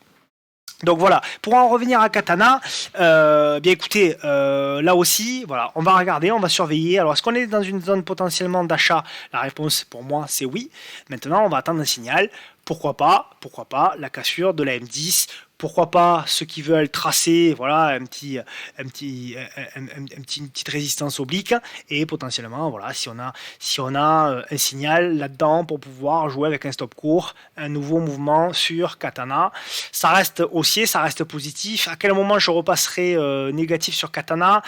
Donc voilà, pour en revenir à Katana, bien écoutez, là aussi, voilà, on va regarder, on va surveiller. Alors, est-ce qu'on est dans une zone potentiellement d'achat? La réponse pour moi, c'est oui. Maintenant, on va attendre un signal. Pourquoi pas la cassure de la M10, pourquoi pas ceux qui veulent tracer, voilà, une petite résistance oblique, et potentiellement, voilà, si on a un signal là-dedans pour pouvoir jouer avec un stop court, un nouveau mouvement sur Katana. Ça reste haussier, ça reste positif. À quel moment je repasserai négatif sur Katana?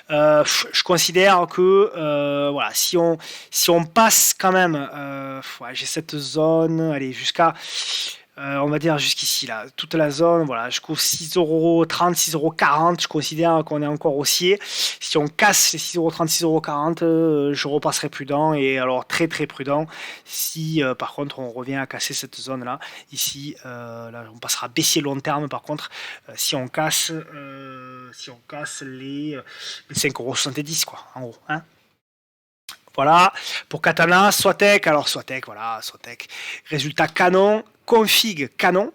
Je considère que voilà, si on passe quand même, j'ai cette zone, allez, jusqu'à on va dire jusqu'ici là, toute la zone, voilà, jusqu'aux 6,30 €, 6,40 €, je considère qu'on est encore haussier. Si on casse les 6,30 €, 6,40 €, je repasserai prudent, et alors très très prudent si par contre on revient à casser cette zone là, ici, là on passera baissier long terme par contre, si on casse les 5,70 € quoi, en gros, hein. Voilà, pour Katana, Swatech, alors Swatech, voilà, Swatech, résultat canon, config canon.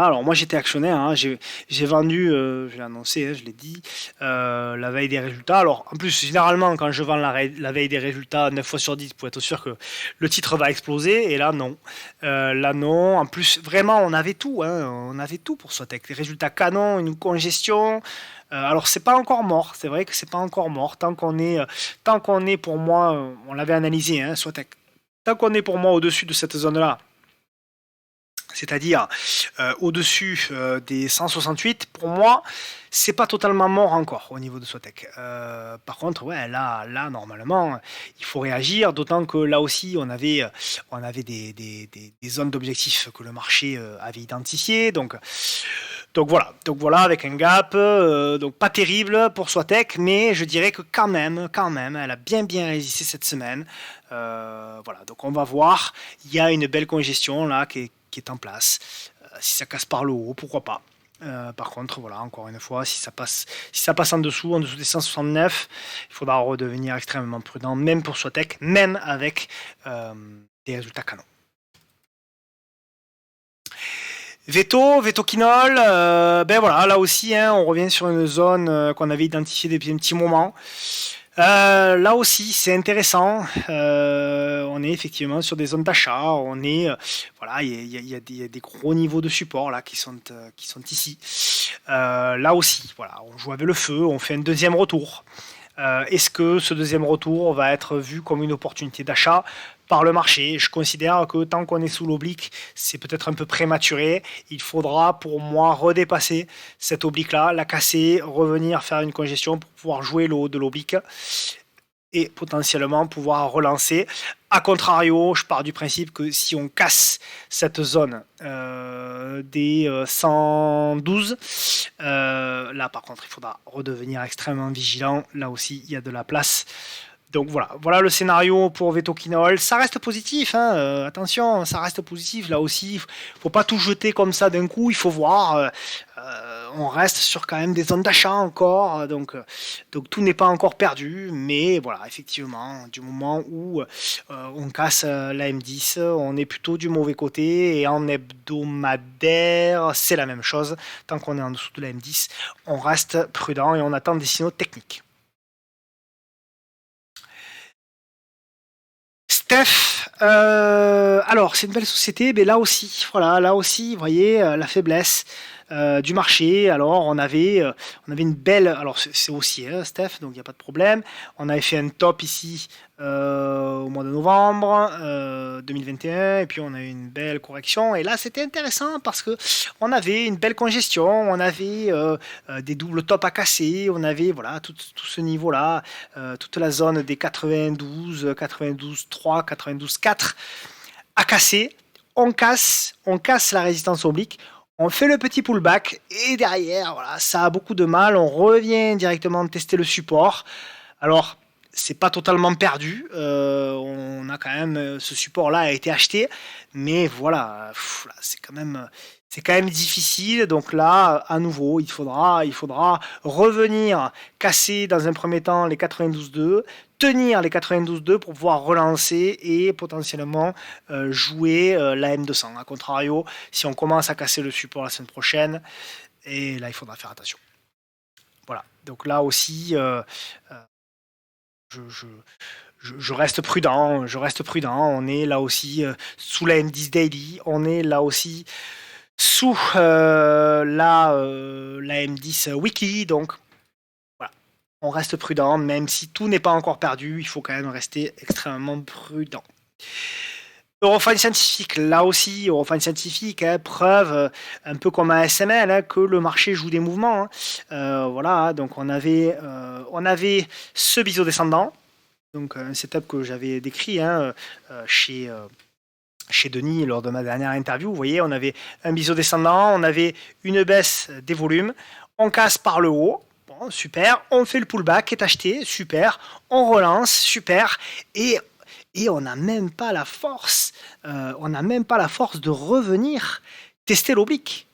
Alors moi j'étais actionnaire, hein, j'ai vendu, je l'ai annoncé, hein, je l'ai dit, la veille des résultats. Alors en plus, généralement, quand je vends la veille des résultats, 9 fois sur 10, pour être sûr que le titre va exploser, et là non. Là non. En plus, vraiment, on avait tout, hein, on avait tout pour Swatec. Les résultats canons, une congestion. Alors c'est pas encore mort, c'est vrai que c'est pas encore mort. Tant qu'on est pour moi, on l'avait analysé, hein, Swatec. Tant qu'on est pour moi au-dessus de cette zone-là, c'est-à-dire au-dessus des 168, pour moi, c'est pas totalement mort encore au niveau de Swatec. Par contre, ouais, là, normalement, il faut réagir, d'autant que là aussi, on avait des zones d'objectifs que le marché avait identifiées. Donc voilà, avec un gap, donc pas terrible pour Swatec, mais je dirais que quand même, elle a bien résisté cette semaine. Voilà, donc on va voir. Il y a une belle congestion là qui est en place. Si ça casse par le haut, pourquoi pas. Par contre, voilà, encore une fois, si ça passe en dessous des 169, il faudra redevenir extrêmement prudent, même pour Swatec, même avec des résultats canons. Veto Quinol, ben voilà, là aussi, hein, on revient sur une zone qu'on avait identifiée depuis un petit moment. Là aussi, c'est intéressant. On est effectivement sur des zones d'achat. Voilà, il y a des gros niveaux de support là qui sont ici. Là aussi, voilà, on joue avec le feu, on fait un deuxième retour. Est-ce que ce deuxième retour va être vu comme une opportunité d'achat par le marché? Je considère que tant qu'on est sous l'oblique, c'est peut-être un peu prématuré. Il faudra pour moi redépasser cette oblique-là, la casser, revenir faire une congestion pour pouvoir jouer le haut de l'oblique et potentiellement pouvoir relancer. A contrario, je pars du principe que si on casse cette zone des 112, là par contre il faudra redevenir extrêmement vigilant. Là aussi il y a de la place. Donc voilà le scénario pour Vetoquinol. Ça reste positif, hein, attention, ça reste positif. Là aussi, faut pas tout jeter comme ça d'un coup. Il faut voir. On reste sur quand même des zones d'achat encore, donc tout n'est pas encore perdu. Mais voilà, effectivement, du moment où on casse la M10, on est plutôt du mauvais côté. Et en hebdomadaire, c'est la même chose. Tant qu'on est en dessous de la M10, on reste prudent et on attend des signaux techniques. Steph, alors c'est une belle société, mais là aussi, vous voyez la faiblesse du marché. Alors on avait une belle, alors c'est haussier, hein, Steph, donc il n'y a pas de problème. On avait fait un top ici au mois de novembre 2021, et puis on a eu une belle correction. Et là, c'était intéressant parce que on avait une belle congestion, on avait des doubles tops à casser, on avait voilà tout ce niveau-là, toute la zone des 92, 92,3, 92,4 à casser. On casse la résistance oblique. On fait le petit pullback et derrière, voilà, ça a beaucoup de mal. On revient directement tester le support. Alors, c'est pas totalement perdu. On a quand même ce support-là a été acheté, mais voilà, là, c'est quand même difficile. Donc là, à nouveau, il faudra revenir casser dans un premier temps les 92,2, tenir les 92,2 pour pouvoir relancer et potentiellement jouer la M200. A contrario, si on commence à casser le support la semaine prochaine, et là, il faudra faire attention. Voilà. Donc là aussi, je reste prudent. On est là aussi sous la M10 Daily. On est là aussi sous la M10 Weekly. Donc voilà, on reste prudent, même si tout n'est pas encore perdu. Il faut quand même rester extrêmement prudent. Eurofine Scientifique, là aussi, Eurofine Scientifique, hein, preuve, un peu comme un SML, hein, que le marché joue des mouvements. Voilà, donc on avait ce biseau descendant, donc un setup que j'avais décrit hein, chez Denis lors de ma dernière interview. Vous voyez, on avait un biseau descendant, on avait une baisse des volumes, on casse par le haut. Bon, super, on fait le pullback qui est acheté, super, on relance, super, et on n'a même pas la force, de revenir tester l'oblique.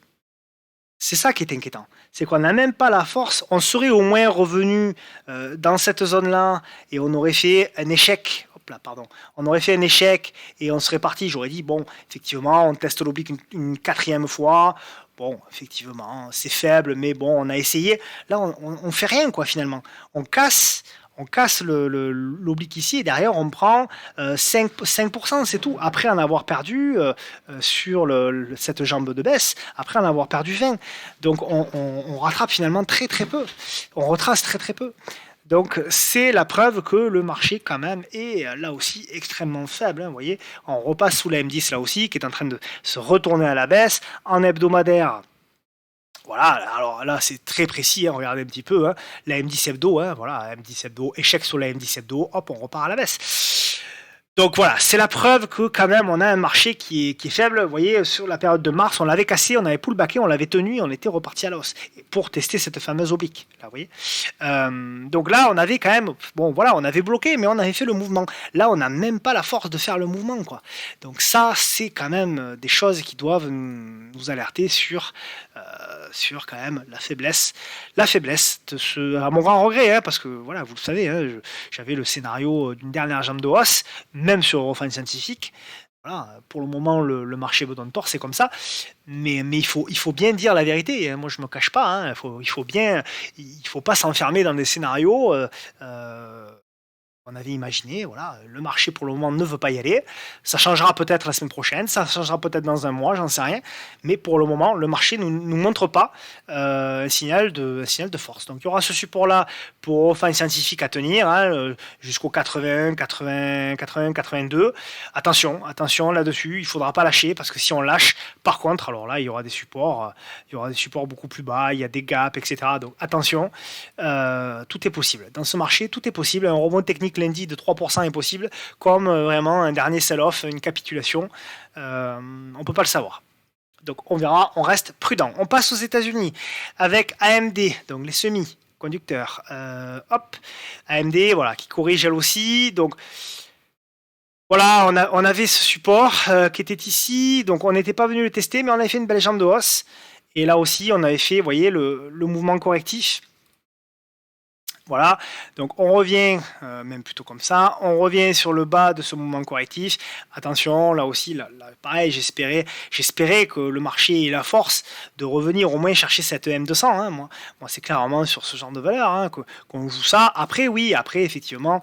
C'est ça qui est inquiétant. C'est qu'on n'a même pas la force. On serait au moins revenu dans cette zone-là et on aurait fait un échec pardon, on aurait fait un échec et on serait parti. J'aurais dit, bon, effectivement, on teste l'oblique une quatrième fois. Bon, effectivement, c'est faible, mais bon, on a essayé. Là, on fait rien, quoi, finalement. On casse, l'oblique ici et derrière, on prend 5%, c'est tout. Après en avoir perdu sur cette jambe de baisse, après en avoir perdu 20. Donc, on rattrape finalement très, très peu. On retrace très, très peu. Donc c'est la preuve que le marché quand même est là aussi extrêmement faible. Hein, vous voyez, on repasse sous la M10 là aussi, qui est en train de se retourner à la baisse. En hebdomadaire, voilà, alors là c'est très précis, hein, regardez un petit peu, hein, la M10 hebdo, hein, voilà, M10 hebdo, échec sur la M10 hebdo, hop, on repart à la baisse. Donc voilà, c'est la preuve que quand même on a un marché qui est faible. Vous voyez, sur la période de mars, on l'avait cassé, on avait pullbacké, on l'avait tenu, on était reparti à la hausse pour tester cette fameuse oblique. Là, vous voyez. Donc là, on avait quand même, bon voilà, on avait bloqué, mais on avait fait le mouvement. Là, on n'a même pas la force de faire le mouvement, quoi. Donc ça, c'est quand même des choses qui doivent nous alerter sur quand même la faiblesse de ce, à mon grand regret, hein, parce que voilà, vous le savez, hein, j'avais le scénario d'une dernière jambe de hausse, même sur Eurofin Scientifique. Voilà, pour le moment, le marché me donne tort, c'est comme ça. Mais il faut bien dire la vérité. Moi, je me cache pas. Hein, il faut pas s'enfermer dans des scénarios. On avait imaginé, voilà, le marché pour le moment ne veut pas y aller. Ça changera peut-être la semaine prochaine, ça changera peut-être dans un mois, j'en sais rien. Mais pour le moment, le marché ne nous montre pas un signal de force. Donc il y aura ce support-là pour fin scientifique à tenir, hein, jusqu'au 80, 80, 80, 82. Attention là-dessus, il ne faudra pas lâcher, parce que si on lâche, par contre, alors là, il y aura des supports beaucoup plus bas, il y a des gaps, etc. Donc attention, tout est possible. Dans ce marché, tout est possible. Un rebond technique lundi de 3% est possible, comme vraiment un dernier sell-off, une capitulation. On ne peut pas le savoir. Donc on verra, on reste prudent. On passe aux États-Unis avec AMD, donc les semi-conducteurs. AMD, voilà, qui corrige elle aussi. Donc voilà, on avait ce support qui était ici. Donc on n'était pas venu le tester, mais on avait fait une belle jambe de hausse. Et là aussi, on avait fait, vous voyez, le mouvement correctif. Voilà, donc on revient, même plutôt comme ça, on revient sur le bas de ce mouvement correctif. Attention, là aussi, là, pareil, j'espérais que le marché ait la force de revenir au moins chercher cette M200. Hein. Moi c'est clairement sur ce genre de valeur hein, qu'on joue ça. Après, oui, effectivement,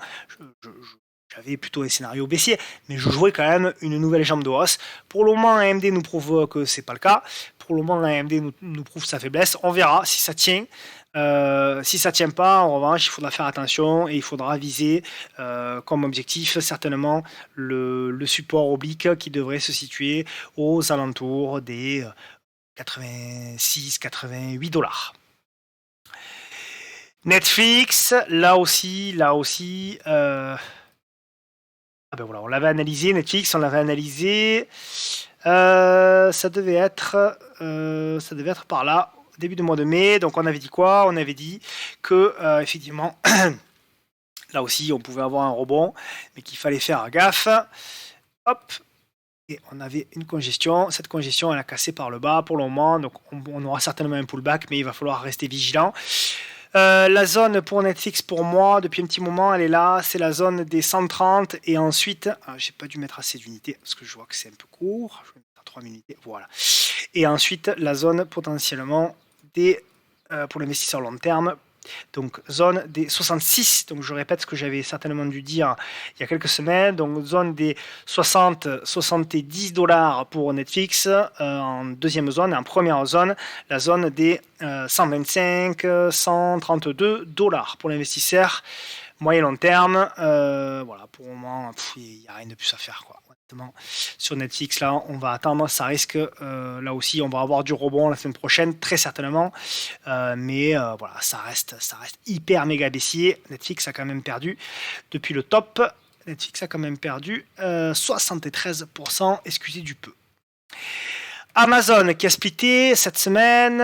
j'avais plutôt un scénario baissier, mais je jouais quand même une nouvelle jambe de hausse. Pour le moment, AMD nous prouve que c'est pas le cas. Pour le moment, AMD nous prouve sa faiblesse. On verra si ça tient. Si ça ne tient pas, en revanche, il faudra faire attention et il faudra viser comme objectif certainement le support oblique qui devrait se situer aux alentours des 86-88 $. Netflix, là aussi, ah ben voilà, on l'avait analysé, Netflix, on l'avait analysé, ça devait être par là. Début de mois de mai, donc on avait dit quoi? On avait dit que effectivement là aussi on pouvait avoir un rebond, mais qu'il fallait faire gaffe. Hop, et on avait une congestion. Cette congestion elle a cassé par le bas pour le moment, donc on aura certainement un pullback, mais il va falloir rester vigilant. La zone pour Netflix pour moi depuis un petit moment elle est là, c'est la zone des 130 et ensuite j'ai pas dû mettre assez d'unités parce que je vois que c'est un peu court, je vais mettre à 3 unités, voilà. Et ensuite la zone potentiellement pour l'investisseur long terme, donc zone des 66, donc je répète ce que j'avais certainement dû dire il y a quelques semaines, donc zone des 60-70 $ pour Netflix en deuxième zone, et en première zone la zone des 125-132 $ pour l'investisseur moyen long terme. Voilà, pour le moment il n'y a rien de plus à faire quoi. Sur Netflix, là, on va attendre. Ça risque, là aussi, on va avoir du rebond la semaine prochaine, très certainement. Mais voilà, ça reste hyper méga baissier. Netflix a quand même perdu depuis le top. Netflix a quand même perdu 73%. Excusez du peu. Amazon qui a splitté cette semaine.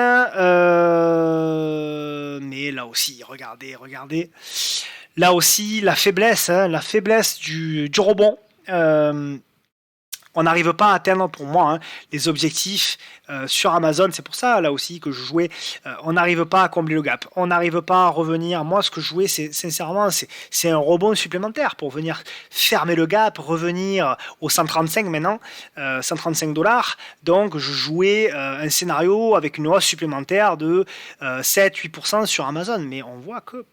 Mais là aussi, regardez. Là aussi, la faiblesse du rebond. on n'arrive pas à atteindre pour moi les objectifs sur Amazon. C'est pour ça là aussi que je jouais. On n'arrive pas à combler le gap. On n'arrive pas à revenir. Moi, ce que je jouais, c'est sincèrement, c'est un rebond supplémentaire pour venir fermer le gap, revenir aux 135 maintenant, 135 $. Donc, je jouais un scénario avec une hausse supplémentaire de 7-8% sur Amazon. Mais on voit que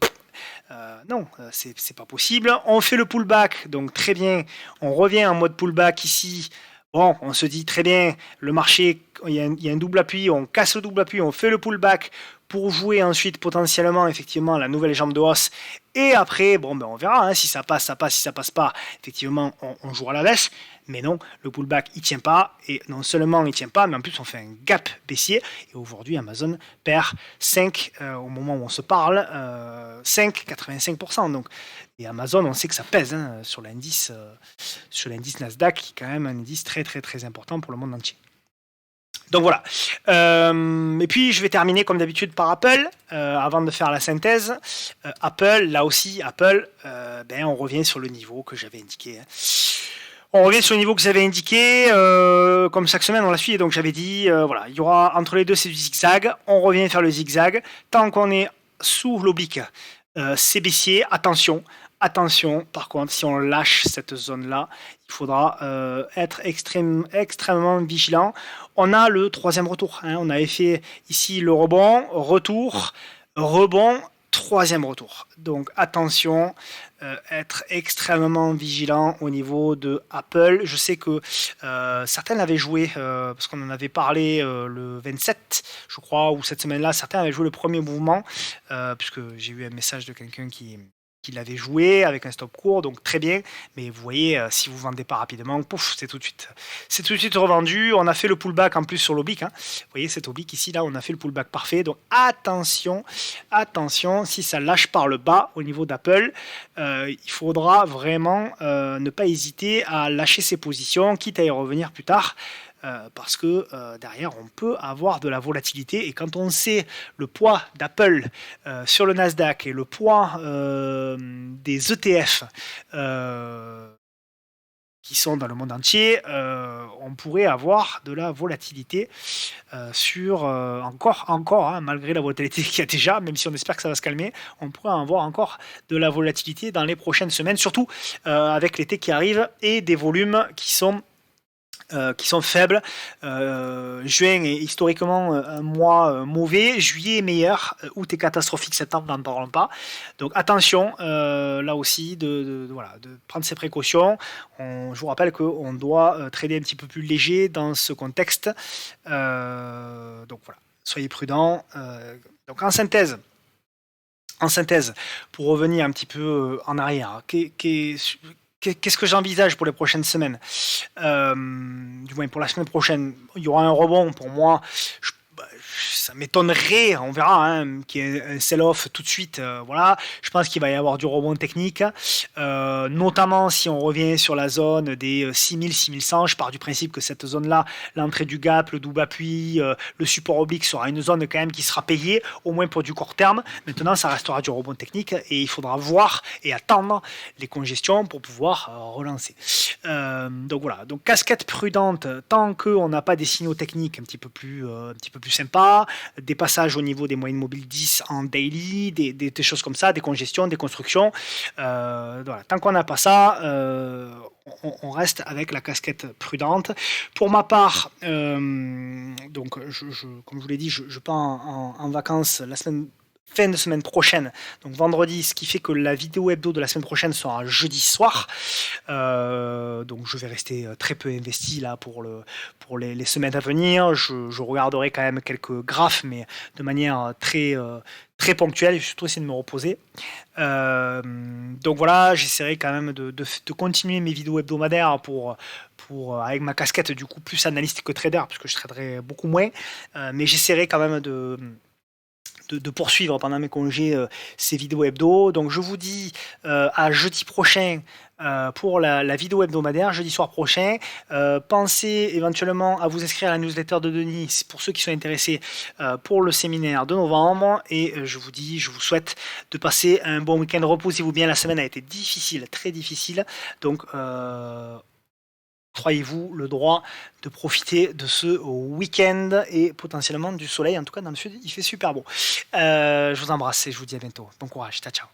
non, c'est pas possible. On fait le pullback, donc très bien. On revient en mode pullback ici. Bon, on se dit très bien, le marché, il y a un double appui, on casse le double appui, on fait le pullback pour jouer ensuite potentiellement effectivement la nouvelle jambe de hausse. Et après, bon, ben on verra, si ça passe, ça passe, si ça passe pas, effectivement, on jouera à la baisse. Mais non, le pullback, il tient pas. Et non seulement il tient pas, mais en plus, on fait un gap baissier. Et aujourd'hui, Amazon perd 5, au moment où on se parle, 5,85%. Donc, et Amazon, on sait que ça pèse sur l'indice Nasdaq, qui est quand même un indice très, très, très important pour le monde entier. Donc voilà. Et puis je vais terminer comme d'habitude par Apple, avant de faire la synthèse. Apple, là aussi, Apple, on revient sur le niveau que j'avais indiqué. On revient sur le niveau que j'avais indiqué, comme chaque semaine on l'a suivi, donc j'avais dit, voilà, il y aura entre les deux c'est du zigzag, on revient faire le zigzag, tant qu'on est sous l'oblique, c'est baissier, attention, par contre, si on lâche cette zone-là, il faudra être extrêmement vigilant. On a le troisième retour. On avait fait ici le rebond, rebond, troisième retour. Donc attention, être extrêmement vigilant au niveau de Apple. Je sais que certains l'avaient joué, parce qu'on en avait parlé le 27, je crois, ou cette semaine-là, certains avaient joué le premier mouvement, puisque j'ai eu un message de quelqu'un qui l'avait joué avec un stop court, donc très bien. Mais vous voyez, si vous vendez pas rapidement, pouf, c'est tout de suite revendu. On a fait le pullback en plus sur l'oblique. Vous voyez cette oblique ici, là, on a fait le pullback parfait. Donc attention, si ça lâche par le bas au niveau d'Apple, il faudra vraiment ne pas hésiter à lâcher ses positions, quitte à y revenir plus tard. Parce que derrière on peut avoir de la volatilité, et quand on sait le poids d'Apple sur le Nasdaq et le poids des ETF qui sont dans le monde entier, on pourrait avoir de la volatilité sur encore malgré la volatilité qu'il y a déjà, même si on espère que ça va se calmer, on pourrait avoir encore de la volatilité dans les prochaines semaines, surtout avec l'été qui arrive et des volumes qui sont faibles. Juin est historiquement un mois mauvais, juillet est meilleur, août est catastrophique, septembre n'en parlons pas. Donc attention, là aussi, de prendre ses précautions. Je vous rappelle qu'on doit trader un petit peu plus léger dans ce contexte. Donc voilà, soyez prudents. Donc en synthèse, pour revenir un petit peu en arrière, qu'est-ce que j'envisage pour les prochaines semaines, du moins pour la semaine prochaine? Il y aura un rebond pour moi. Ça m'étonnerait, on verra, qu'il y ait un sell-off tout de suite. Voilà, je pense qu'il va y avoir du rebond technique, notamment si on revient sur la zone des 6000, 6100. Je pars du principe que cette zone-là, l'entrée du gap, le double appui, le support oblique sera une zone quand même qui sera payée, au moins pour du court terme. Maintenant, ça restera du rebond technique et il faudra voir et attendre les congestions pour pouvoir relancer. Donc voilà, donc casquette prudente tant qu'on n'a pas des signaux techniques un petit peu plus sympas, des passages au niveau des moyennes mobiles 10 en daily, des choses comme ça, des congestions, des constructions. Voilà. Tant qu'on n'a pas ça, on reste avec la casquette prudente. Pour ma part, donc comme je vous l'ai dit, je pars en vacances fin de semaine prochaine, donc vendredi, ce qui fait que la vidéo hebdo de la semaine prochaine sera jeudi soir. Donc je vais rester très peu investi là pour les semaines à venir. Je regarderai quand même quelques graphes, mais de manière très ponctuelle. Je vais surtout essayer de me reposer. Donc voilà, j'essaierai quand même de continuer mes vidéos hebdomadaires pour avec ma casquette du coup plus analyste que trader, puisque je traderai beaucoup moins. Mais j'essaierai quand même de poursuivre pendant mes congés ces vidéos hebdo. Donc je vous dis à jeudi prochain pour la vidéo hebdomadaire, jeudi soir prochain. Pensez éventuellement à vous inscrire à la newsletter de Denis pour ceux qui sont intéressés pour le séminaire de novembre. Et je vous souhaite de passer un bon week-end. Reposez-vous bien, la semaine a été difficile, très difficile. Donc Croyez-vous le droit de profiter de ce week-end et potentiellement du soleil. En tout cas, dans le sud, il fait super beau. Je vous embrasse et je vous dis à bientôt. Bon courage. Ciao, ciao.